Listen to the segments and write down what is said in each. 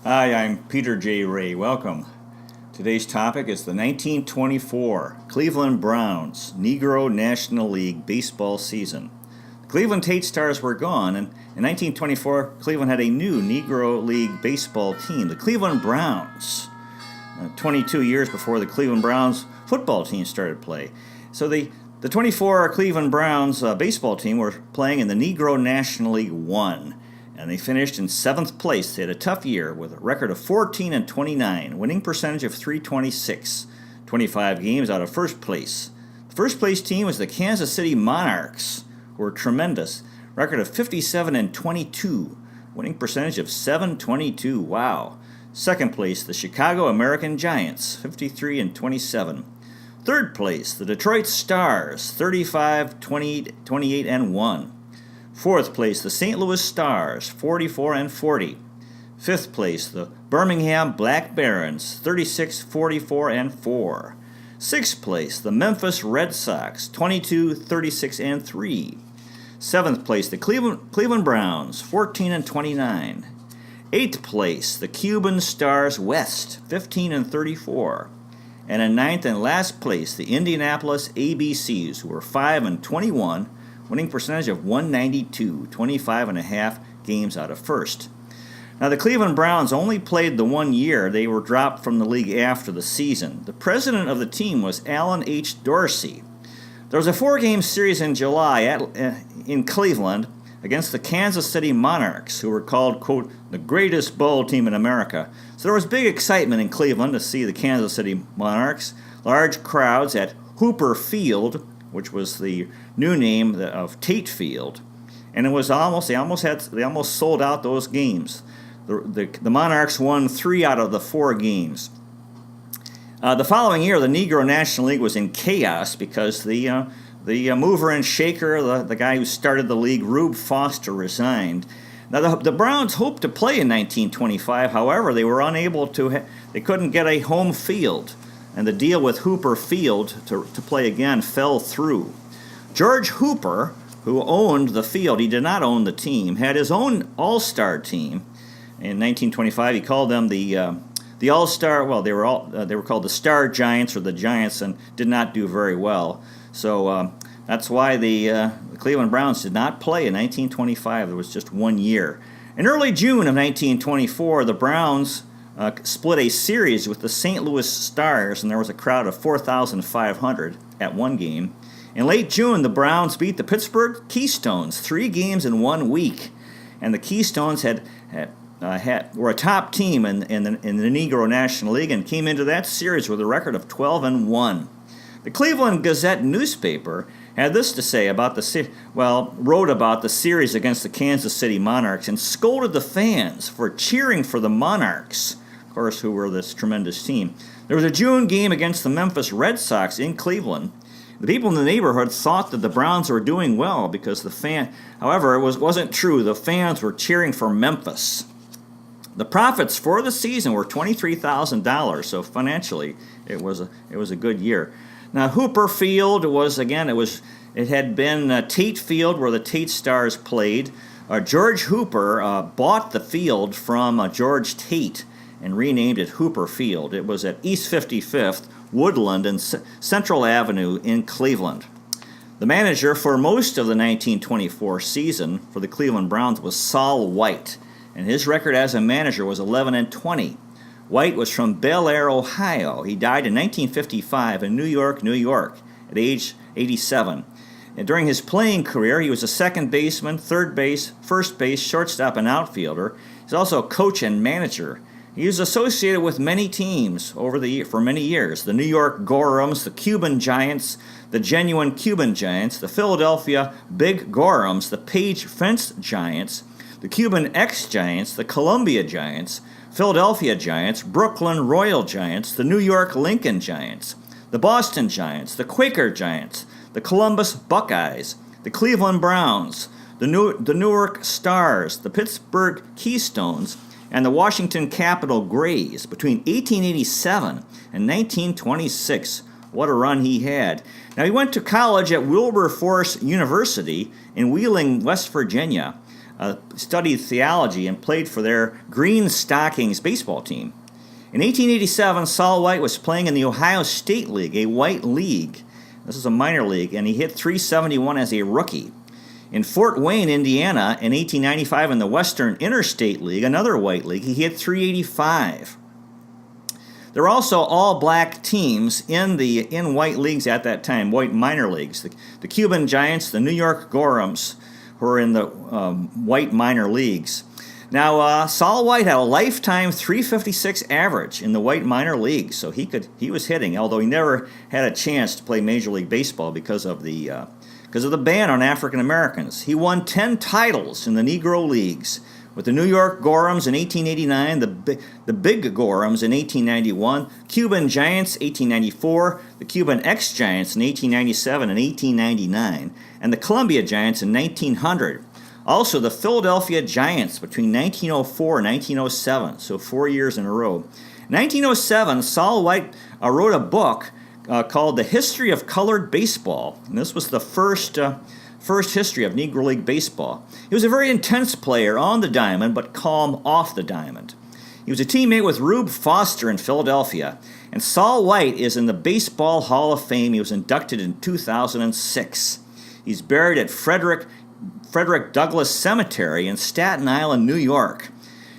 Hi, I'm Peter J. Ray. Welcome. Today's topic is the 1924 Cleveland Browns Negro National League baseball season. The Cleveland Tate Stars were gone, and in 1924, Cleveland had a new Negro League baseball team, the Cleveland Browns, 22 years before the Cleveland Browns football team started play. So the 24 Cleveland Browns baseball team were playing in the Negro National League 1. And they finished in 7th place. They had a tough year with a record of 14-29, winning percentage of .326, 25 games out of first place. The first place team was the Kansas City Monarchs, who were tremendous. Record of 57-22, winning percentage of .722. Wow. Second place, the Chicago American Giants, 53-27. Third place, the Detroit Stars, 35-28-1. Fourth place, the St. Louis Stars, 44-40. Fifth place, the Birmingham Black Barons, 36-44-4. Sixth place, the Memphis Red Sox, 22-36-3. Seventh place, the Cleveland Browns, 14-29. Eighth place, the Cuban Stars West, 15-34. And in ninth and last place, the Indianapolis ABCs, who were 5-21. Winning percentage of .192, 25.5 games out of first. Now, the Cleveland Browns only played the 1 year. They were dropped from the league after the season. The president of the team was Allen H. Dorsey. There was a 4-game series in July in Cleveland against the Kansas City Monarchs, who were called, quote, the greatest ball team in America. So there was big excitement in Cleveland to see the Kansas City Monarchs. Large crowds at Hooper Field, which was the new name of Tate Field, and they almost sold out those games. The Monarchs won 3 out of the 4 games. The following year, the Negro National League was in chaos because the mover and shaker, the guy who started the league, Rube Foster, resigned. Now the Browns hoped to play in 1925. However, they were unable to. They couldn't get a home field. And the deal with Hooper Field to play again fell through. George Hooper, who owned the field, he did not own the team, had his own all-star team. In 1925, he called them the all-star. Well, they were called the Star Giants or the Giants, and did not do very well. So that's why the Cleveland Browns did not play in 1925. There was just 1 year. In early June of 1924, the Browns split a series with the St. Louis Stars, and there was a crowd of 4,500 at one game. In late June, the Browns beat the Pittsburgh Keystones 3 games in 1 week, and the Keystones were a top team in the Negro National League and came into that series with a record of 12-1. The Cleveland Gazette newspaper had this to say about wrote about the series against the Kansas City Monarchs and scolded the fans for cheering for the Monarchs, of course, who were this tremendous team. There was a June game against the Memphis Red Sox in Cleveland. The people in the neighborhood thought that the Browns were doing well because however, it wasn't true. The fans were cheering for Memphis. The profits for the season were $23,000, so financially it was a good year. Now, Hooper Field it had been Tate Field where the Tate Stars played. George Hooper bought the field from George Tate and renamed it Hooper Field. It was at East 55th, Woodland, and Central Avenue in Cleveland. The manager for most of the 1924 season for the Cleveland Browns was Sol White, and his record as a manager was 11-20. White was from Bel Air, Ohio. He died in 1955 in New York, at age 87. And during his playing career, he was a second baseman, third base, first base, shortstop, and outfielder. He's also a coach and manager. He was associated with many teams for many years. The New York Gorhams, the Cuban Giants, the Genuine Cuban Giants, the Philadelphia Big Gorhams, the Page Fence Giants, the Cuban X-Giants, the Columbia Giants, Philadelphia Giants, Brooklyn Royal Giants, the New York Lincoln Giants, the Boston Giants, the Quaker Giants, the Columbus Buckeyes, the Cleveland Browns, the Newark Stars, the Pittsburgh Keystones, and the Washington Capitol Grays between 1887 and 1926. What a run he had. Now, he went to college at Wilberforce University in Wheeling, West Virginia. studied theology and played for their Green Stockings baseball team. In 1887, Saul White was playing in the Ohio State League, a white league. This is a minor league, and he hit .371 as a rookie. In Fort Wayne, Indiana, in 1895 in the Western Interstate League, another white league, he hit .385. There were also all-black teams in white leagues at that time, white minor leagues. The Cuban Giants, the New York Gorhams, who were in the white minor leagues. Now, Saul White had a lifetime .356 average in the white minor leagues, so he was hitting, although he never had a chance to play Major League Baseball because of the ban on African Americans. He won 10 titles in the Negro leagues, with the New York Gorhams in 1889, the Big Gorhams in 1891, Cuban Giants 1894, the Cuban X-Giants in 1897 and 1899, and the Columbia Giants in 1900. Also, the Philadelphia Giants between 1904 and 1907, so 4 years in a row. In 1907, Saul White wrote a book called The History of Colored Baseball, and this was the first history of Negro League Baseball. He was a very intense player on the diamond, but calm off the diamond. He was a teammate with Rube Foster in Philadelphia, and Saul White is in the Baseball Hall of Fame. He was inducted in 2006. He's buried at Frederick Douglass Cemetery in Staten Island, New York.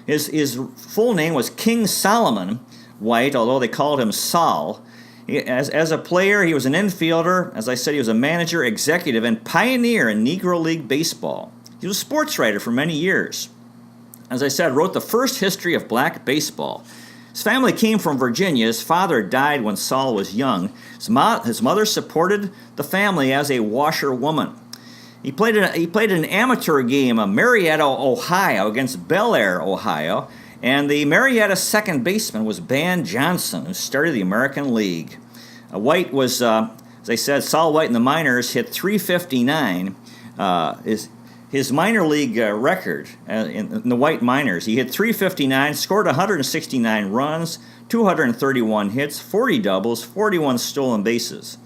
His full name was King Solomon White, although they called him Sol. As a player, he was an infielder. As I said, he was a manager, executive, and pioneer in Negro League Baseball. He was a sports writer for many years. As I said, wrote the first history of black baseball. His family came from Virginia. His father died when Saul was young. His mother supported the family as a washerwoman. He played an amateur game of Marietta, Ohio, against Bel Air, Ohio, and the Marietta second baseman was Ban Johnson, who started the American League. White was, as I said, Saul White in the minors hit .359. His minor league record in the white minors, he hit .359, scored 169 runs, 231 hits, 40 doubles, 41 stolen bases.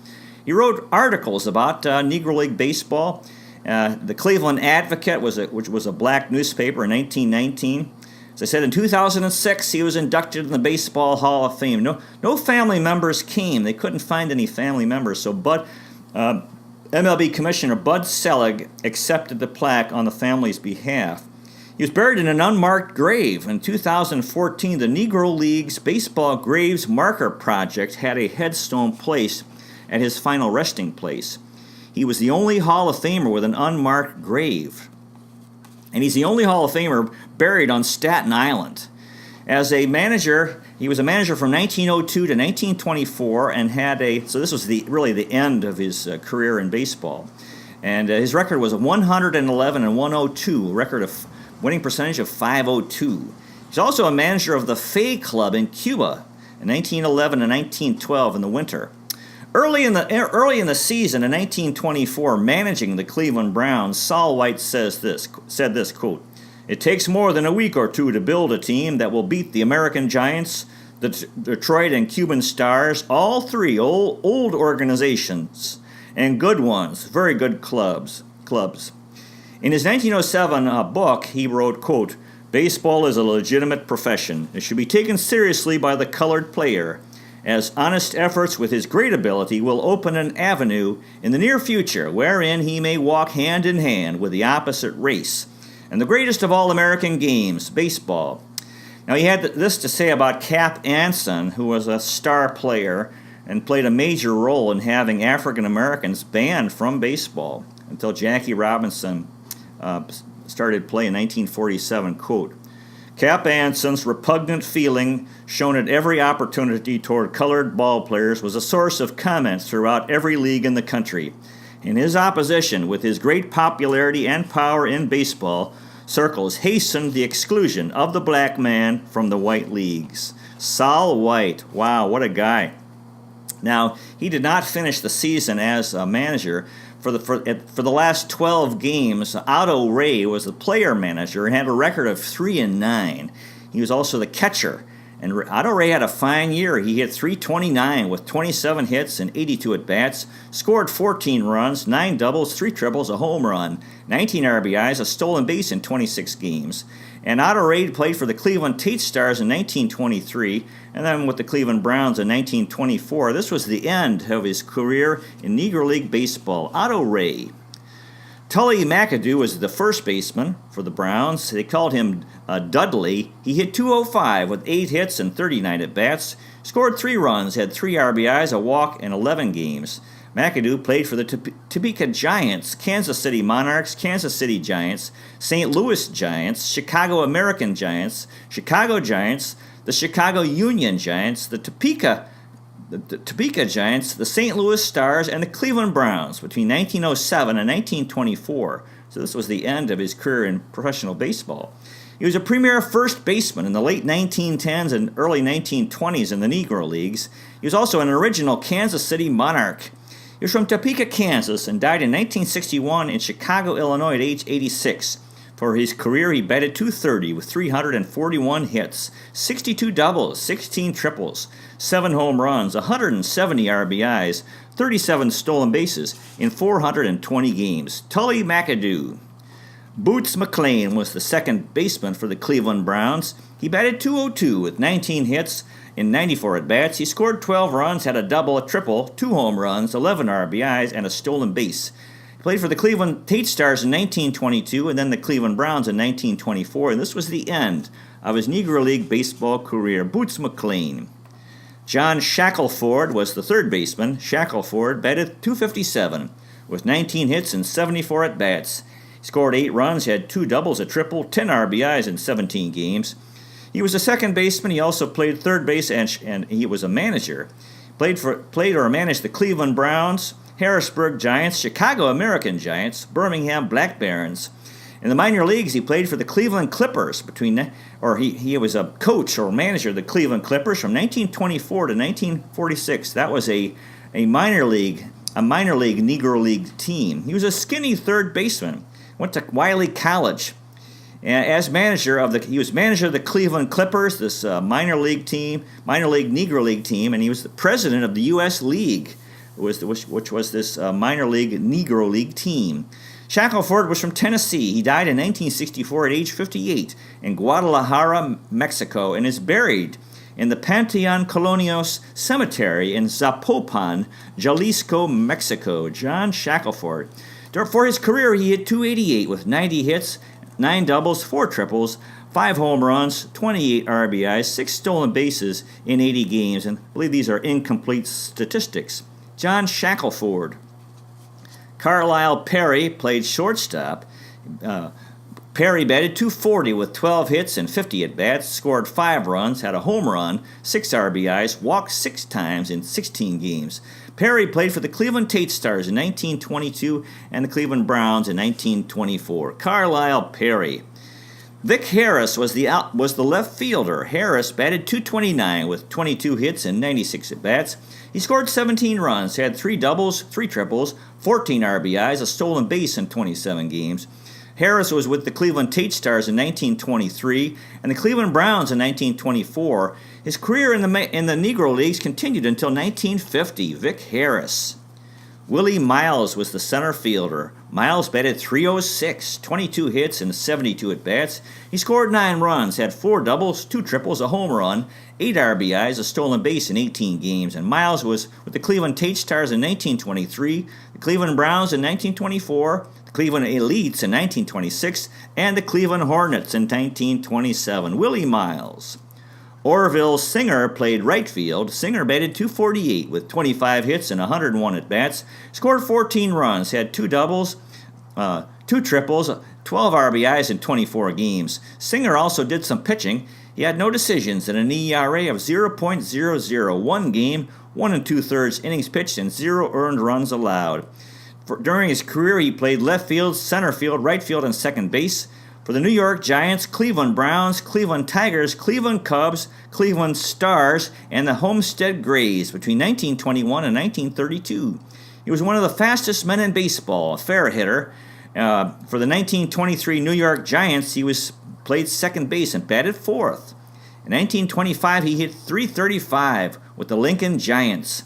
He wrote articles about Negro League Baseball. The Cleveland Advocate, which was a black newspaper in 1919. As I said, in 2006, he was inducted in the Baseball Hall of Fame. No family members came. They couldn't find any family members, so MLB Commissioner Bud Selig accepted the plaque on the family's behalf. He was buried in an unmarked grave. In 2014, the Negro League's Baseball Graves Marker Project had a headstone placed at his final resting place. He was the only Hall of Famer with an unmarked grave. And he's the only Hall of Famer buried on Staten Island. As a manager, he was a manager from 1902 to 1924 and so this was really the end of his career in baseball. And his record was 111 and 102, a record of winning percentage of .502. He's also a manager of the Fay Club in Cuba in 1911 and 1912 in the winter. Early in the season in 1924, managing the Cleveland Browns, Saul White said this, quote, "It takes more than a week or two to build a team that will beat the American Giants, the Detroit and Cuban Stars, all three old organizations, and good ones, very good clubs. In his 1907 book, he wrote, quote, "Baseball is a legitimate profession. It should be taken seriously by the colored player, as honest efforts with his great ability will open an avenue in the near future wherein he may walk hand in hand with the opposite race and the greatest of all American games, baseball." Now, he had this to say about Cap Anson, who was a star player and played a major role in having African Americans banned from baseball until Jackie Robinson started play in 1947, quote, "Cap Anson's repugnant feeling shown at every opportunity toward colored ball players was a source of comment throughout every league in the country. And his opposition, with his great popularity and power in baseball circles, hastened the exclusion of the black man from the white leagues." Saul White, wow, what a guy. Now, he did not finish the season as a manager. For the last 12 games, Otto Ray was the player manager and had a record of 3-9. He was also the catcher, And Otto Ray had a fine year. He hit .329 with 27 hits and 82 at-bats, scored 14 runs, 9 doubles, 3 triples, a home run, 19 RBIs, a stolen base in 26 games. And Otto Ray played for the Cleveland Tate Stars in 1923, and then with the Cleveland Browns in 1924. This was the end of his career in Negro League Baseball. Otto Ray. Tully McAdoo was the first baseman for the Browns. They called him Dudley. He hit .205 with 8 hits and 39 at-bats, scored 3 runs, had 3 RBIs, a walk, in 11 games. McAdoo played for the Topeka Giants, Kansas City Monarchs, Kansas City Giants, St. Louis Giants, Chicago American Giants, Chicago Giants, the Chicago Union Giants, the Topeka Giants, the St. Louis Stars, and the Cleveland Browns between 1907 and 1924. So this was the end of his career in professional baseball. He was a premier first baseman in the late 1910s and early 1920s in the Negro Leagues. He was also an original Kansas City Monarch. He was from Topeka, Kansas, and died in 1961 in Chicago, Illinois at age 86. For his career, he batted .230 with 341 hits, 62 doubles, 16 triples, 7 home runs, 170 RBIs, 37 stolen bases in 420 games. Tully McAdoo. Boots McLean was the second baseman for the Cleveland Browns. He batted .202 with 19 hits in 94 at-bats. He scored 12 runs, had a double, a triple, 2 home runs, 11 RBIs, and a stolen base. He played for the Cleveland Tate Stars in 1922 and then the Cleveland Browns in 1924, and this was the end of his Negro League baseball career. Boots McLean. John Shackelford was the third baseman. Shackelford batted .257 with 19 hits and 74 at-bats. He scored 8 runs, had 2 doubles, a triple, 10 RBIs in 17 games. He was a second baseman. He also played third base, and he was a manager. Played or managed the Cleveland Browns, Harrisburg Giants, Chicago American Giants, Birmingham Black Barons. In the minor leagues, he played for the Cleveland Clippers he was a coach or manager of the Cleveland Clippers from 1924 to 1946. That was a minor league Negro League team. He was a skinny third baseman. Went to Wiley College. And he was manager of the Cleveland Clippers, this minor league Negro League team, and he was the president of the U.S. League, which was this minor league Negro League team. Shackelford was from Tennessee. He died in 1964 at age 58 in Guadalajara, Mexico, and is buried in the Panteon Colonios Cemetery in Zapopan, Jalisco, Mexico. John Shackelford. For his career, he hit .288 with 90 hits, 9 doubles, 4 triples, 5 home runs, 28 RBIs, 6 stolen bases in 80 games, and I believe these are incomplete statistics. John Shackelford. Carlisle Perry played shortstop. Perry batted .240 with 12 hits and 50 at-bats, scored 5 runs, had a home run, 6 RBIs, walked 6 times in 16 games. Perry played for the Cleveland Tate Stars in 1922 and the Cleveland Browns in 1924. Carlisle Perry. Vic Harris was the left fielder. Harris batted .229 with 22 hits and 96 at-bats. He scored 17 runs, had 3 doubles, 3 triples, 14 RBIs, a stolen base in 27 games. Harris was with the Cleveland Tate Stars in 1923 and the Cleveland Browns in 1924. His career in the Negro Leagues continued until 1950. Vic Harris. Willie Miles was the center fielder. Miles batted .306, 22 hits and 72 at-bats. He scored 9 runs, had 4 doubles, 2 triples, a home run, 8 RBIs, a stolen base in 18 games. And Miles was with the Cleveland Tate Stars in 1923, the Cleveland Browns in 1924, the Cleveland Elites in 1926, and the Cleveland Hornets in 1927. Willie Miles. Orville Singer played right field. Singer batted .248 with 25 hits and 101 at-bats, scored 14 runs, had 2 doubles, 2 triples, 12 RBIs in 24 games. Singer also did some pitching. He had no decisions and an ERA of 0.00, 1 game, 1 2/3 innings pitched, and 0 earned runs allowed. During his career, he played left field, center field, right field, and second base for the New York Giants, Cleveland Browns, Cleveland Tigers, Cleveland Cubs, Cleveland Stars, and the Homestead Grays between 1921 and 1932. He was one of the fastest men in baseball, a fair hitter. For the 1923 New York Giants, he played second base and batted fourth. In 1925, he hit .335 with the Lincoln Giants.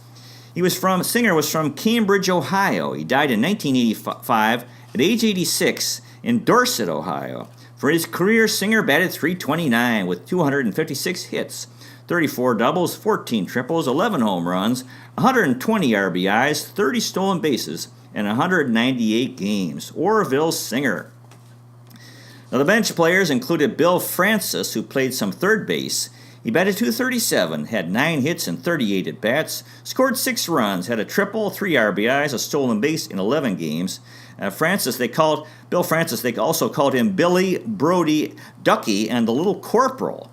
Singer was from Cambridge, Ohio. He died in 1985 at age 86 in Dorset, Ohio. For his career, Singer batted .329 with 256 hits, 34 doubles, 14 triples, 11 home runs, 120 RBIs, 30 stolen bases, and 198 games. Orville Singer. Now, the bench players included Bill Francis, who played some third base. He batted .237, had 9 hits and 38 at-bats, scored 6 runs, had a triple, 3 RBIs, a stolen base in 11 games. Bill Francis, they also called him Billy Brody Ducky and the Little Corporal.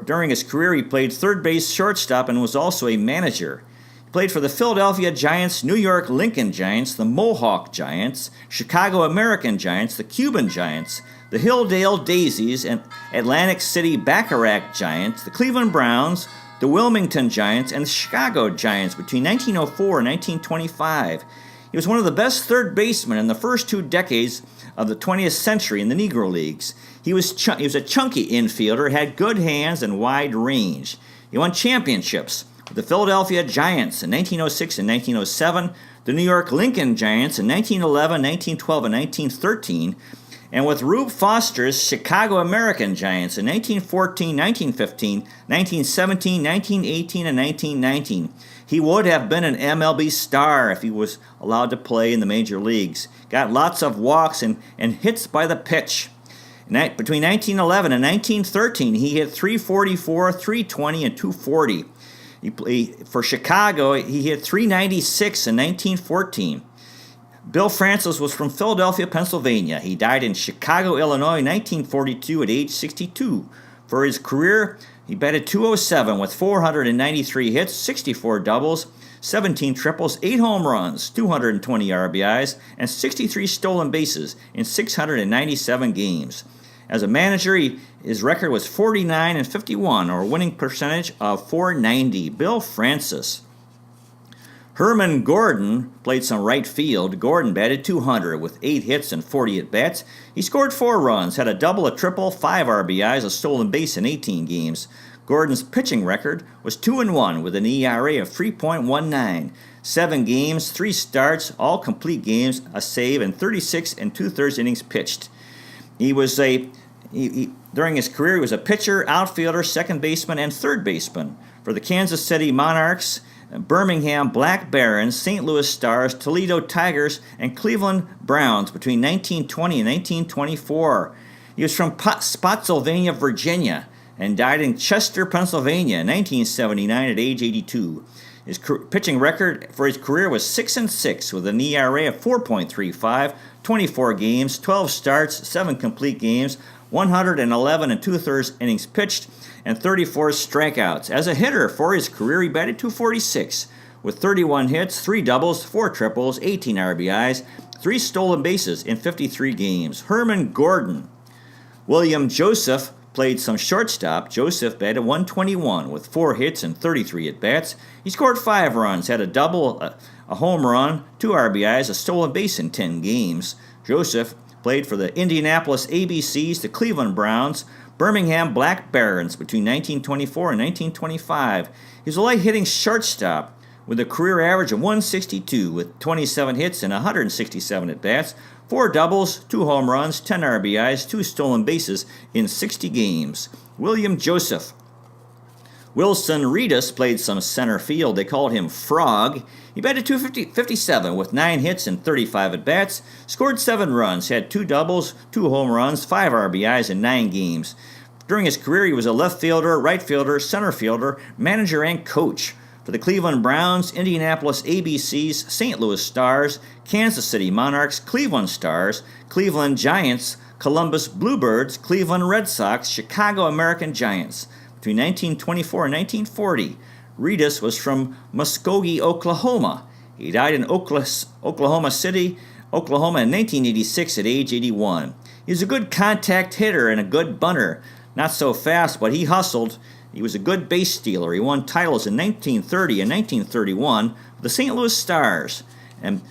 During his career, he played third base, shortstop, and was also a manager. He played for the Philadelphia Giants, New York Lincoln Giants, the Mohawk Giants, Chicago American Giants, the Cuban Giants, the Hilldale Daisies and Atlantic City Bacharach Giants, the Cleveland Browns, the Wilmington Giants, and the Chicago Giants between 1904 and 1925. He was one of the best third basemen in the first 2 decades of the 20th century in the Negro Leagues. He was a chunky infielder, had good hands and wide range. He won championships with the Philadelphia Giants in 1906 and 1907, the New York Lincoln Giants in 1911, 1912, and 1913, and with Rube Foster's Chicago American Giants in 1914, 1915, 1917, 1918, and 1919. He would have been an MLB star if he was allowed to play in the major leagues. Got lots of walks and hits by the pitch. Between 1911 and 1913, he hit .344, .320, and .240. For Chicago, he hit .396 in 1914. Bill Francis was from Philadelphia, Pennsylvania. He died in Chicago, Illinois in 1942 at age 62. For his career, he batted .207 with 493 hits, 64 doubles, 17 triples, 8 home runs, 220 RBIs, and 63 stolen bases in 697 games. As a manager, his record was 49-51, or a winning percentage of .490. Bill Francis. Herman Gordon played some right field. Gordon batted .200 with 8 hits and 40 at-bats. He scored 4 runs, had a double, a triple, 5 RBIs, a stolen base in 18 games. Gordon's pitching record was 2-1 with an ERA of 3.19. 7 games, 3 starts, all complete games, a save, and 36 2/3 innings pitched. During his career, he was a pitcher, outfielder, second baseman, and third baseman for the Kansas City Monarchs, Birmingham Black Barons, St. Louis Stars, Toledo Tigers, and Cleveland Browns between 1920 and 1924. He was from Spotsylvania, Virginia, and died in Chester, Pennsylvania in 1979 at age 82. His pitching record for his career was 6-6 with an ERA of 4.35, 24 games, 12 starts, 7 complete games, 111 2/3 innings pitched, and 34 strikeouts. As a hitter for his career, he batted .246 with 31 hits, 3 doubles, 4 triples, 18 RBIs, 3 stolen bases in 53 games. Herman Gordon. William Joseph played some shortstop. Joseph batted .121 with 4 hits and 33 at-bats. He scored 5 runs, had a double, a home run, 2 RBIs, a stolen base in 10 games. Joseph played for the Indianapolis ABCs, the Cleveland Browns, Birmingham Black Barons between 1924 and 1925. He was a light-hitting shortstop with a career average of .162 with 27 hits and 167 at-bats, 4 doubles, 2 home runs, 10 RBIs, 2 stolen bases in 60 games. William Joseph. Wilson Reedus played some center field. They called him Frog. He batted .257 with 9 hits and 35 at-bats, scored 7 runs, had 2 doubles, 2 home runs, 5 RBIs in 9 games. During his career, he was a left fielder, right fielder, center fielder, manager, and coach for the Cleveland Browns, Indianapolis ABCs, St. Louis Stars, Kansas City Monarchs, Cleveland Stars, Cleveland Giants, Columbus Bluebirds, Cleveland Red Sox, Chicago American Giants. Between 1924 and 1940, Reedus was from Muskogee, Oklahoma. He died in Oklahoma City, Oklahoma in 1986 at age 81. He was a good contact hitter and a good bunter. Not so fast, but he hustled. He was a good base stealer. He won titles in 1930 and 1931 with the St. Louis Stars. And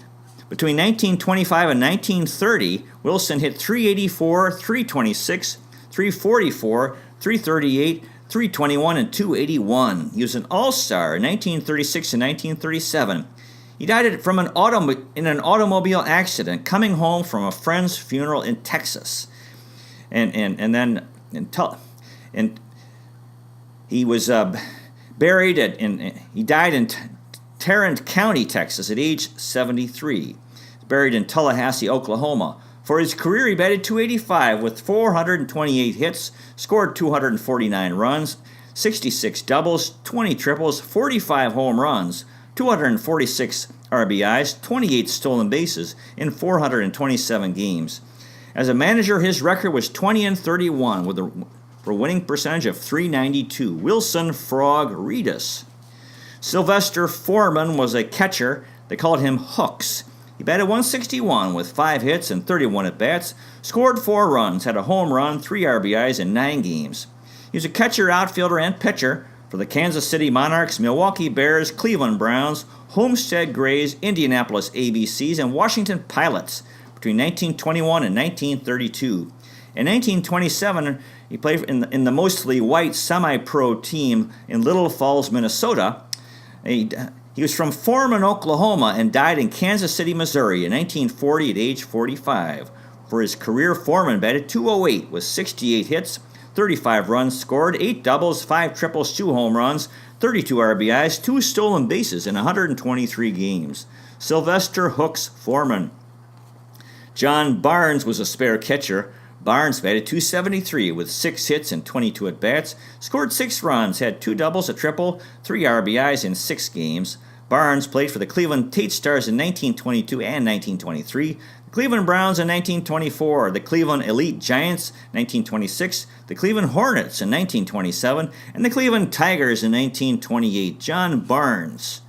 between 1925 and 1930, Wilson hit .384, .326, .344, .338, 321 and 281. He was an all-star in 1936 and 1937. He died in an automobile accident coming home from a friend's funeral in Texas. And he was buried he died in Tarrant County, Texas at age 73. He's buried in Tallahassee, Oklahoma. For his career, he batted .285 with 428 hits, scored 249 runs, 66 doubles, 20 triples, 45 home runs, 246 RBIs, 28 stolen bases in 427 games. As a manager, his record was 20 and 31 with a winning percentage of .392. Wilson Frog Reedus. Sylvester Foreman was a catcher. They called him Hooks. He batted .161 with 5 hits and 31 at-bats, scored 4 runs, had a home run, 3 RBIs in 9 games. He was a catcher, outfielder, and pitcher for the Kansas City Monarchs, Milwaukee Bears, Cleveland Browns, Homestead Grays, Indianapolis ABCs, and Washington Pilots between 1921 and 1932. In 1927, he played in the mostly white semi-pro team in Little Falls, Minnesota. He was from Foreman, Oklahoma, and died in Kansas City, Missouri in 1940 at age 45. For his career, Foreman batted .208 with 68 hits, 35 runs scored, 8 doubles, 5 triples, 2 home runs, 32 RBIs, 2 stolen bases in 123 games. Sylvester Hooks Foreman. John Barnes was a spare catcher. Barnes batted .273 with 6 hits and 22 at-bats, scored 6 runs, had 2 doubles, a triple, 3 RBIs in 6 games. Barnes played for the Cleveland Tate Stars in 1922 and 1923, the Cleveland Browns in 1924, the Cleveland Elite Giants 1926, the Cleveland Hornets in 1927, and the Cleveland Tigers in 1928. John Barnes.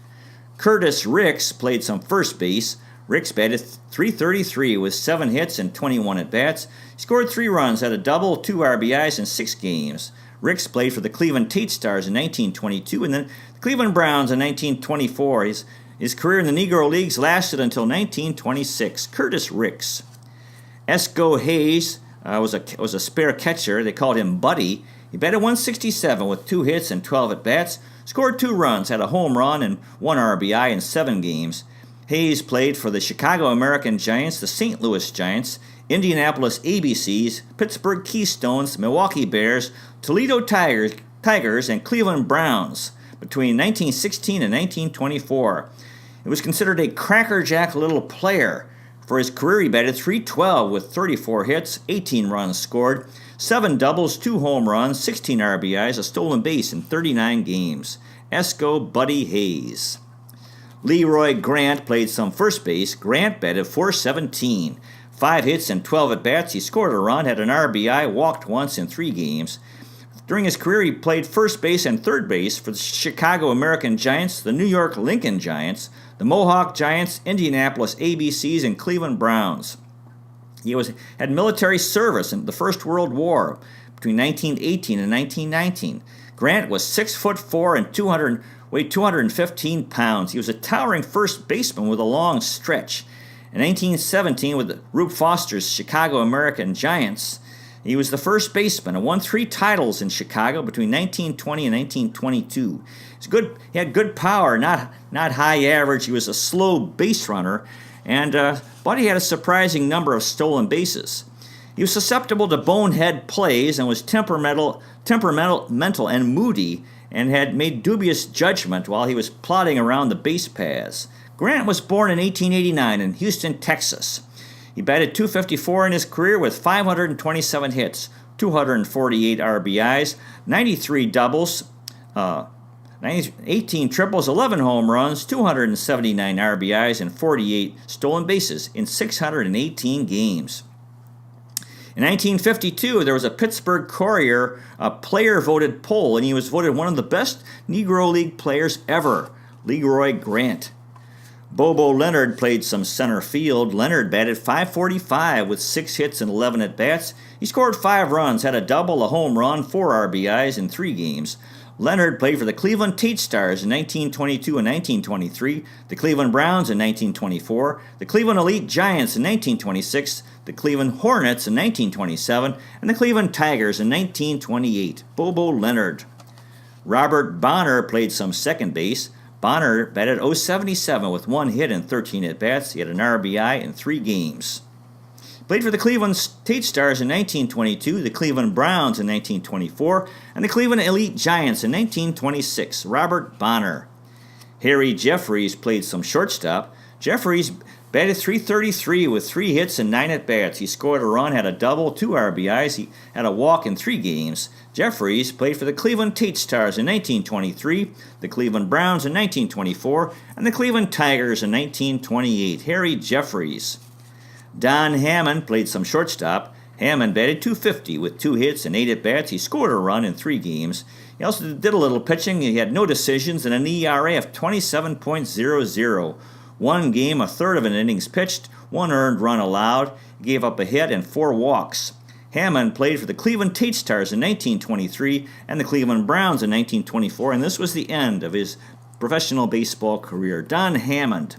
Curtis Ricks played some first base. Ricks batted .333 with 7 hits and 21 at-bats. He scored 3 runs, had a double, 2 RBIs in 6 games. Ricks played for the Cleveland Tate Stars in 1922 and then the Cleveland Browns in 1924. His career in the Negro Leagues lasted until 1926. Curtis Ricks. Esco Hayes was a spare catcher. They called him Buddy. He batted .167 with 2 hits and 12 at-bats, scored 2 runs, had a home run and 1 RBI in 7 games. Hayes played for the Chicago American Giants, the St. Louis Giants, Indianapolis ABCs, Pittsburgh Keystones, Milwaukee Bears, Toledo Tigers, and Cleveland Browns between 1916 and 1924. He was considered a crackerjack little player. For his career, he batted .312 with 34 hits, 18 runs scored, 7 doubles, 2 home runs, 16 RBIs, a stolen base in 39 games. Esco Buddy Hayes. Leroy Grant played some first base. Grant batted .417. 5 hits and 12 at-bats. He scored a run, had an RBI, walked once in 3 games. During his career, he played first base and third base for the Chicago American Giants, the New York Lincoln Giants, the Mohawk Giants, Indianapolis ABCs, and Cleveland Browns. He had military service in the First World War between 1918 and 1919. Grant was 6'4" and weighed 215 pounds. He was a towering first baseman with a long stretch. In 1917, with Rube Foster's Chicago American Giants, he was the first baseman and won 3 titles in Chicago between 1920 and 1922. He had good power, not high average. He was a slow base runner, but he had a surprising number of stolen bases. He was susceptible to bonehead plays and was temperamental and moody, and had made dubious judgment while he was plodding around the base paths. Grant was born in 1889 in Houston, Texas. He batted .254 in his career with 527 hits, 248 RBIs, 93 doubles, 18 triples, 11 home runs, 279 RBIs, and 48 stolen bases in 618 games. In 1952, there was a Pittsburgh Courier player-voted poll, and he was voted one of the best Negro League players ever, Leroy Grant. Bobo Leonard played some center field. Leonard batted .545 with 6 hits and 11 at-bats. He scored 5 runs, had a double, a home run, 4 RBIs in 3 games. Leonard played for the Cleveland Tate Stars in 1922 and 1923, the Cleveland Browns in 1924, the Cleveland Elite Giants in 1926, the Cleveland Hornets in 1927, and the Cleveland Tigers in 1928. Bobo Leonard. Robert Bonner played some second base. Bonner batted .077 with 1 hit and 13 at-bats. He had an RBI in 3 games. Played for the Cleveland Tate Stars in 1922, the Cleveland Browns in 1924, and the Cleveland Elite Giants in 1926. Robert Bonner. Harry Jeffries played some shortstop. Jeffries batted .333 with 3 hits and 9 at-bats. He scored a run, had a double, 2 RBIs. He had a walk in 3 games. Jeffries played for the Cleveland Tate Stars in 1923, the Cleveland Browns in 1924, and the Cleveland Tigers in 1928. Harry Jeffries. Don Hammond played some shortstop. Hammond batted .250 with 2 hits and 8 at-bats. He scored a run in 3 games. He also did a little pitching. He had no decisions and an ERA of 27.00. 1 game, a third of an innings pitched, 1 earned run allowed. He gave up a hit and 4 walks. Hammond played for the Cleveland Tate Stars in 1923 and the Cleveland Browns in 1924, and this was the end of his professional baseball career. Don Hammond.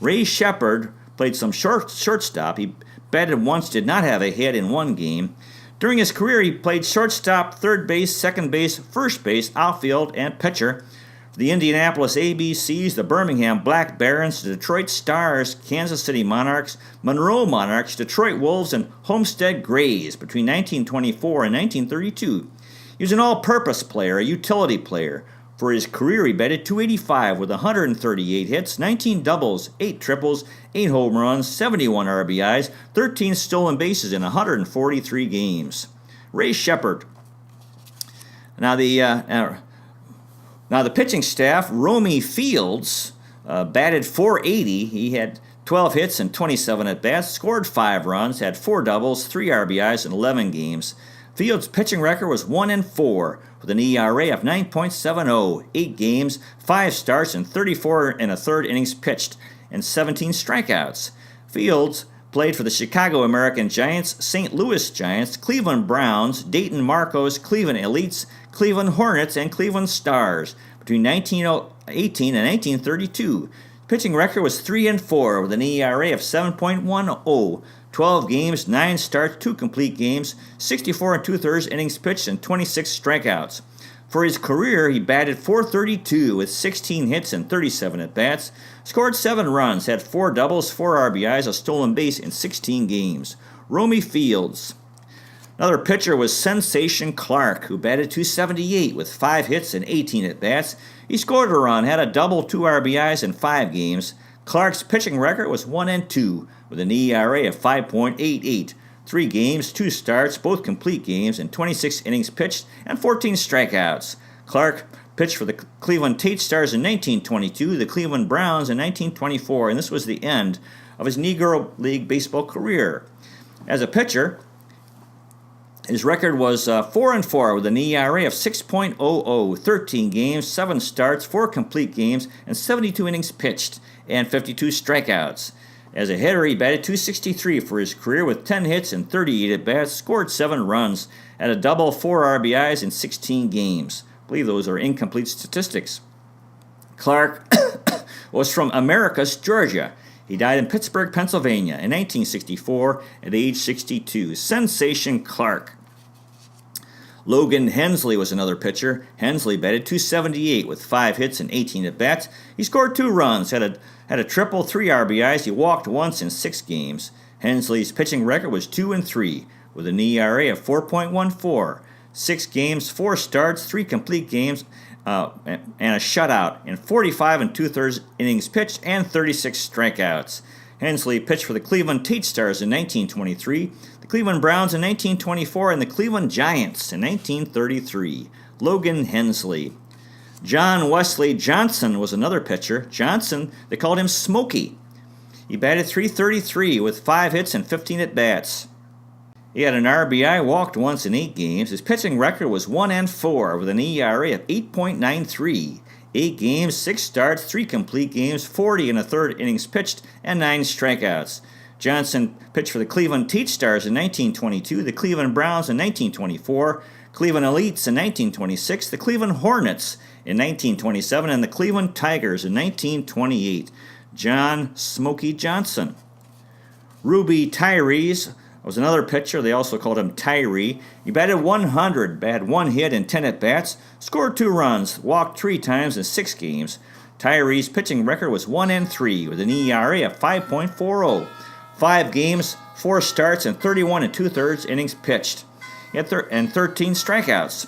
Ray Shepard played some shortstop. He batted once, did not have a hit in 1 game. During his career, he played shortstop, third base, second base, first base, outfield, and pitcher for the Indianapolis ABCs, the Birmingham Black Barons, the Detroit Stars, Kansas City Monarchs, Monroe Monarchs, Detroit Wolves, and Homestead Grays between 1924 and 1932. He was an all-purpose player, a utility player. For his career, he batted .285 with 138 hits, 19 doubles, 8 triples, 8 home runs, 71 RBIs, 13 stolen bases in 143 games. Ray Shepard. Now the pitching staff, Romy Fields batted .480. He had 12 hits and 27 at-bats, scored 5 runs, had 4 doubles, 3 RBIs in 11 games. Fields' pitching record was 1-4 with an ERA of 9.70, 8 games, 5 starts, and 34 and a third innings pitched, and 17 strikeouts. Fields played for the Chicago American Giants, St. Louis Giants, Cleveland Browns, Dayton Marcos, Cleveland Elites, Cleveland Hornets, and Cleveland Stars between 1918 and 1932. Pitching record was 3-4 with an ERA of 7.10. 12 games, 9 starts, 2 complete games, 64 2/3 innings pitched, and 26 strikeouts. For his career, he batted .432 with 16 hits and 37 at-bats, scored 7 runs, had 4 doubles, 4 RBIs, a stolen base in 16 games. Romy Fields. Another pitcher was Sensation Clark, who batted .278 with 5 hits and 18 at-bats. He scored a run, had a double, 2 RBIs in 5 games. Clark's pitching record was 1-2 with an ERA of 5.88. 3 games, 2 starts, both complete games, and 26 innings pitched and 14 strikeouts. Clark pitched for the Cleveland Tate Stars in 1922, the Cleveland Browns in 1924, and this was the end of his Negro League baseball career. As a pitcher, his record was 4-4 with an ERA of 6.00, 13 games, 7 starts, 4 complete games, and 72 innings pitched, and 52 strikeouts. As a hitter, he batted .263 for his career with 10 hits and 38 at-bats, scored 7 runs, had a double, 4 RBIs in 16 games. I believe those are incomplete statistics. Clark was from Americus, Georgia. He died in Pittsburgh, Pennsylvania in 1964 at age 62. Sensation Clark. Logan Hensley was another pitcher. Hensley batted .278 with 5 hits and 18 at-bats. He scored 2 runs, had a triple, 3 RBIs. He walked once in 6 games. Hensley's pitching record was 2-3 with an ERA of 4.14. 6 games, 4 starts, 3 complete games, and a shutout, and 45 2/3 innings pitched and 36 strikeouts. Hensley pitched for the Cleveland Tate Stars in 1923, the Cleveland Browns in 1924, and the Cleveland Giants in 1933. Logan Hensley. John Wesley Johnson was another pitcher. Johnson, they called him Smokey. He batted .333 with 5 hits and 15 at-bats. He had an RBI, walked once in 8 games. His pitching record was 1-4 with an ERA of 8.93. 8 games, 6 starts, 3 complete games, 40 and a third innings pitched, and 9 strikeouts. Johnson pitched for the Cleveland Teach Stars in 1922, the Cleveland Browns in 1924, Cleveland Elites in 1926, the Cleveland Hornets in 1927, and the Cleveland Tigers in 1928. John Smokey Johnson. Ruby Tyrese was another pitcher. They also called him Tyree. He batted 100, had 1 hit and 10 at-bats, scored 2 runs, walked 3 times in 6 games. Tyree's pitching record was 1-3 with an ERA of 5.40. 5 games, 4 starts, and 31 2/3 innings pitched. He had 13 strikeouts.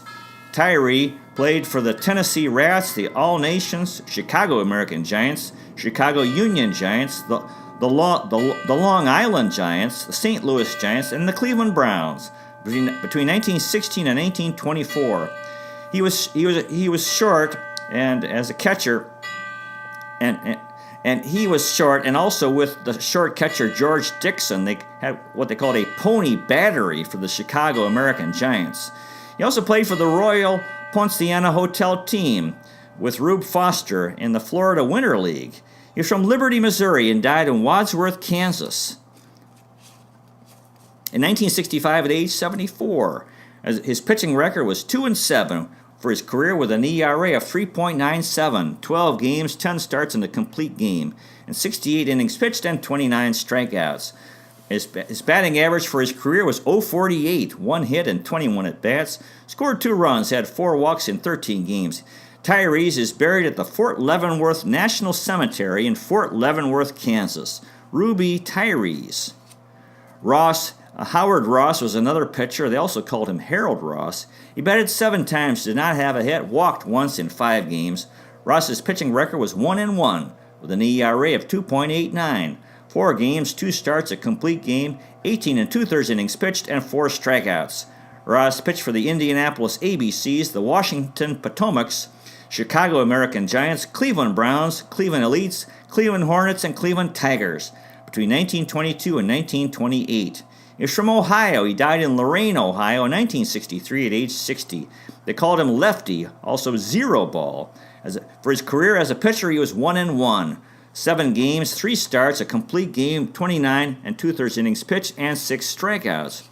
Tyree played for the Tennessee Rats, the All Nations, Chicago American Giants, Chicago Union Giants, the Long Island Giants, the St. Louis Giants, and the Cleveland Browns between 1916 and 1924. He was short, and as a catcher, and he was short, and also with the short catcher George Dixon, they had what they called a pony battery for the Chicago American Giants. He also played for the Royal Poinciana Hotel team with Rube Foster in the Florida Winter League. He was from Liberty, Missouri, and died in Wadsworth, Kansas in 1965 at age 74. His pitching record was 2-7 for his career with an ERA of 3.97, 12 games, 10 starts, and a complete game, and 68 innings pitched and 29 strikeouts. His batting average for his career was .048, 1 hit and 21 at-bats, scored 2 runs, had 4 walks in 13 games. Tyrese is buried at the Fort Leavenworth National Cemetery in Fort Leavenworth, Kansas. Ruby Tyrese. Howard Ross was another pitcher. They also called him Harold Ross. He batted 7 times, did not have a hit, walked once in 5 games. Ross's pitching record was 1-1 with an ERA of 2.89. 4 games, 2 starts, a complete game, 18 2/3 innings pitched, and 4 strikeouts. Ross pitched for the Indianapolis ABCs, the Washington Potomacs, Chicago American Giants, Cleveland Browns, Cleveland Elites, Cleveland Hornets, and Cleveland Tigers between 1922 and 1928. He was from Ohio. He died in Lorain, Ohio in 1963 at age 60. They called him Lefty, also Zero Ball. For his career as a pitcher, he was 1-1. 7 games, 3 starts, a complete game, 29 2/3 innings pitched, and 6 strikeouts.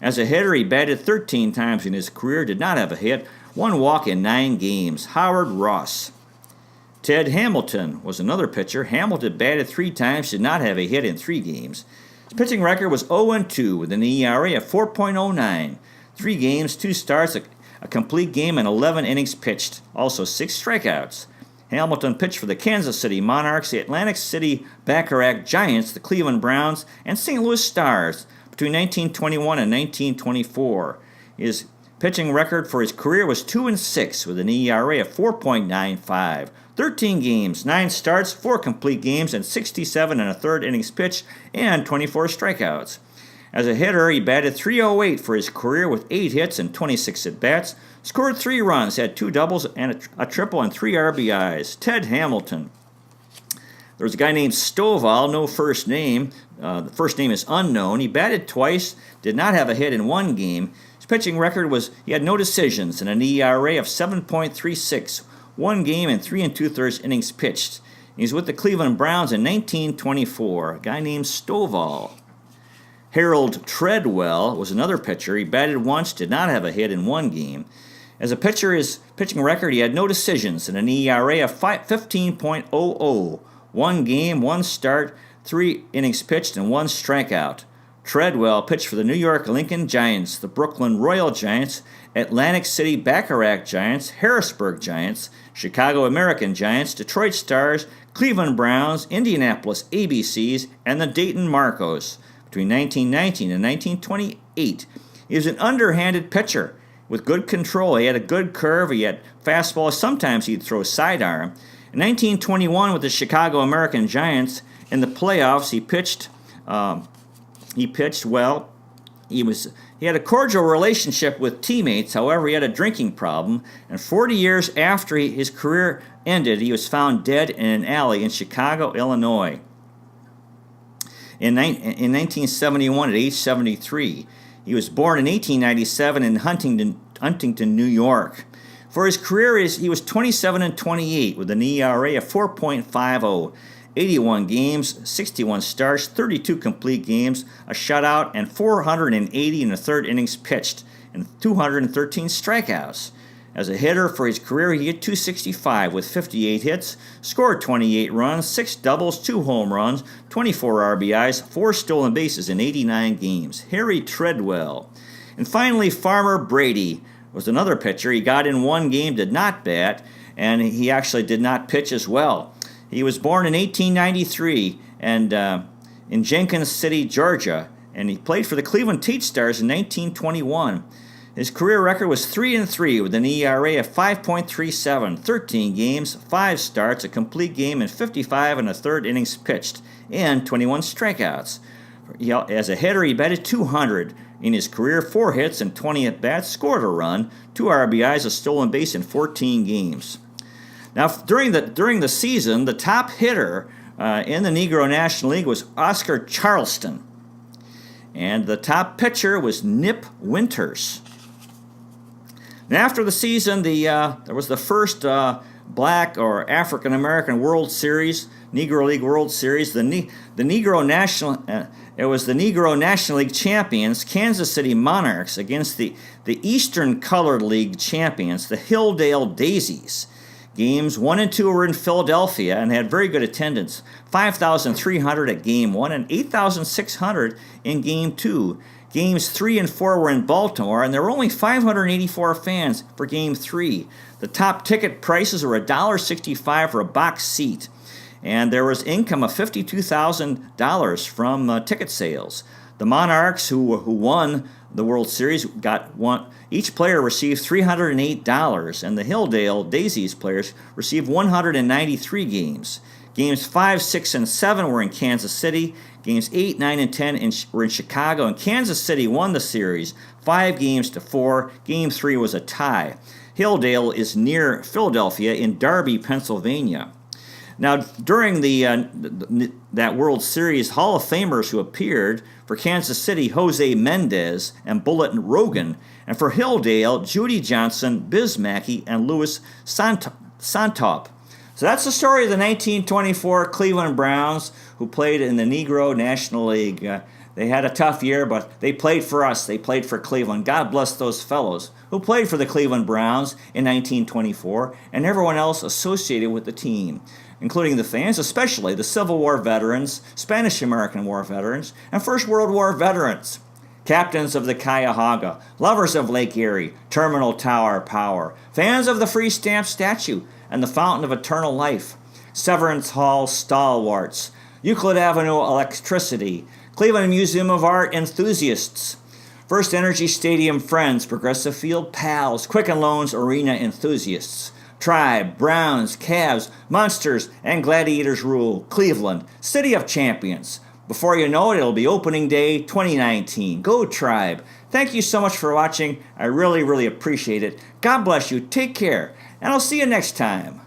As a hitter, he batted 13 times in his career, did not have a hit, 1 walk in 9 games. Howard Ross. Ted Hamilton was another pitcher. Hamilton batted 3 times, did not have a hit in 3 games. His pitching record was 0-2 with an ERA of 4.09. 3 games, 2 starts, a complete game, and 11 innings pitched. Also 6 strikeouts. Hamilton pitched for the Kansas City Monarchs, the Atlantic City Bacharach Giants, the Cleveland Browns, and St. Louis Stars between 1921 and 1924. His pitching record for his career was 2-6 with an ERA of 4.95. 13 games, 9 starts, 4 complete games, and 67 1/3 innings pitched, and 24 strikeouts. As a hitter, he batted .308 for his career with 8 hits and 26 at-bats, scored 3 runs, had 2 doubles and a triple, and 3 RBIs. Ted Hamilton. There was a guy named Stovall, no first name. The first name is unknown. He batted twice, did not have a hit in 1 game. His pitching record was he had no decisions and an ERA of 7.36, 1 game and 3 2/3 innings pitched. He was with the Cleveland Browns in 1924. A guy named Stovall. Harold Treadwell was another pitcher. He batted once, did not have a hit in 1 game. As a pitcher, his pitching record, he had no decisions and an ERA of 15.00. 1 game, 1 start, 3 innings pitched, and 1 strikeout. Treadwell pitched for the New York Lincoln Giants, the Brooklyn Royal Giants, Atlantic City Bacharach Giants, Harrisburg Giants, Chicago American Giants, Detroit Stars, Cleveland Browns, Indianapolis ABCs, and the Dayton Marcos. Between 1919 and 1928, he was an underhanded pitcher with good control. He had a good curve. He had fastball. Sometimes he'd throw sidearm. In 1921, with the Chicago American Giants in the playoffs, he pitched well. He had a cordial relationship with teammates. However, he had a drinking problem. And 40 years after his career ended, he was found dead in an alley in Chicago, Illinois. In 1971, at age 73, he was born in 1897 in Huntington, New York. For his career, he was 27-28 with an ERA of 4.50, 81 games, 61 starts, 32 complete games, a shutout, and 480 in the third innings pitched, and 213 strikeouts. As a hitter for his career, he hit .265 with 58 hits, scored 28 runs, 6 doubles, 2 home runs, 24 RBIs, 4 stolen bases in 89 games. Harry Treadwell. And finally, Farmer Brady was another pitcher. He got in one game, did not bat, and he actually did not pitch as well. He was born in 1893 and in Jenkins City, Georgia, and he played for the Cleveland Tate Stars in 1921. His career record was 3-3 with an ERA of 5.37, 13 games, 5 starts, a complete game, and 55 and a third innings pitched, and 21 strikeouts. As a hitter, he batted .200 in his career, 4 hits and 20 at-bats, scored a run, 2 RBIs, a stolen base in 14 games. Now, during the season, the top hitter in the Negro National League was Oscar Charleston, and the top pitcher was Nip Winters. And after the season, there was the first Black or African American World Series, Negro League World Series. The Negro National it was the Negro National League champions, Kansas City Monarchs, against the Eastern Colored League champions, the Hilldale Daisies. Games 1 and 2 were in Philadelphia and had very good attendance, 5,300 at Game 1 and 8,600 in Game 2. Games 3 and 4 were in Baltimore, and there were only 584 fans for Game 3. The top ticket prices were $1.65 for a box seat, and there was income of $52,000 from ticket sales. The Monarchs, who won the World Series, each player received $308, and the Hilldale Daisies players received 193 games. Games 5, 6, and 7 were in Kansas City. Games 8, 9, and 10 were in Chicago, and Kansas City won the series 5-4. Game 3 was a tie. Hilldale is near Philadelphia in Darby, Pennsylvania. Now, during that World Series, Hall of Famers who appeared for Kansas City, Jose Mendez and Bullet Rogan, and for Hilldale, Judy Johnson, Biz Mackey, and Louis Santop. So that's the story of the 1924 Cleveland Browns, who played in the Negro National League. They had a tough year, but they played for us. They played for Cleveland. God bless those fellows who played for the Cleveland Browns in 1924 and everyone else associated with the team, including the fans, especially the Civil War veterans, Spanish-American War veterans, and First World War veterans, captains of the Cuyahoga, lovers of Lake Erie, Terminal Tower Power, fans of the Free Stamp statue and the Fountain of Eternal Life, Severance Hall stalwarts, Euclid Avenue electricity, Cleveland Museum of Art enthusiasts, First Energy Stadium friends, Progressive Field pals, Quicken Loans arena enthusiasts, Tribe, Browns, Cavs, Monsters, and Gladiators rule, Cleveland, City of Champions. Before you know it, it'll be opening day 2019. Go Tribe. Thank you so much for watching. I really, really appreciate it. God bless you. Take care. And I'll see you next time.